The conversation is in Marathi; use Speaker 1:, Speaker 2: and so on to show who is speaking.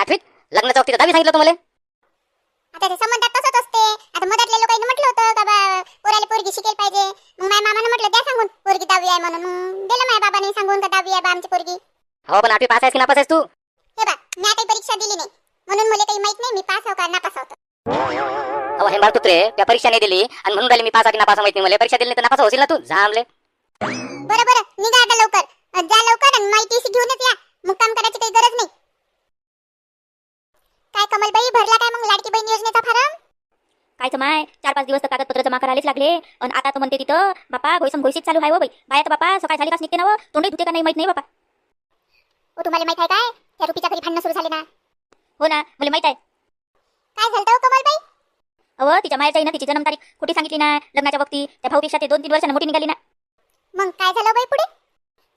Speaker 1: 8वीत लग्नाच्या वक्ती 10वी सांगितलं तुम्हाला.
Speaker 2: आता ते संबंधात तसंच असते. आता मधातल्या लोकांनी म्हटलं होतं का पोराला पोरगी शिकेल पाहिजे. मग माझ्या मामानं म्हटलं द्या सांगून पोरगी 10वी आहे म्हणून. मग दिलं माझ्या बाबाने सांगून का 10वी आहे बा आमची पोरगी.
Speaker 1: हो पण 8वी पास आहेस की नापास आहेस तू?
Speaker 2: हे बा मी काही परीक्षा दिली नाही म्हणून मला काही माहित नाही मी पास हो का नापास होतो.
Speaker 1: अहो हे मारतो रे, त्या परीक्षा नाही दिली आणि म्हणून राहिली मी पास आहे की नापास माहित नाही मला. परीक्षा दिली नाही तर नापास होशील ना तू. झामले.
Speaker 2: बरं निघा आता लवकर. जा लवकर आणि माहिती घेऊनच या. मुक्काम करायची काही गरज नाही. काय कमलबाई भरला काय मग लाडकी बहीण योजनेचा फॉर्म?
Speaker 3: काय तर माय 4-5 दिवस तर कागदपत्र जमा करायलाच लागले. आणि आता तर म्हणते तिथं बापा घोषीत चालू आहे हो बाई. बाया तर बापा सकाळ झाली काच निघते ना व तोंडही धुते का नाही माहित नाही बापा.
Speaker 2: ओ तुम्हाला माहित आहे काय त्या रुपीच्या घरी भांडणं सुरू झाले ना.
Speaker 3: हो ना मला माहित आहे.
Speaker 2: काय झालं हो कमलबाई?
Speaker 3: अहो तिच्या मायाच्या आईनं तिची जन्मतारीख खोटी सांगितली ना लग्नाच्या वक्ती. त्या भाऊपेक्षा ते 2-3 वर्षांनी मोठी निघाली ना.
Speaker 2: मग काय झालं बाई पुढे?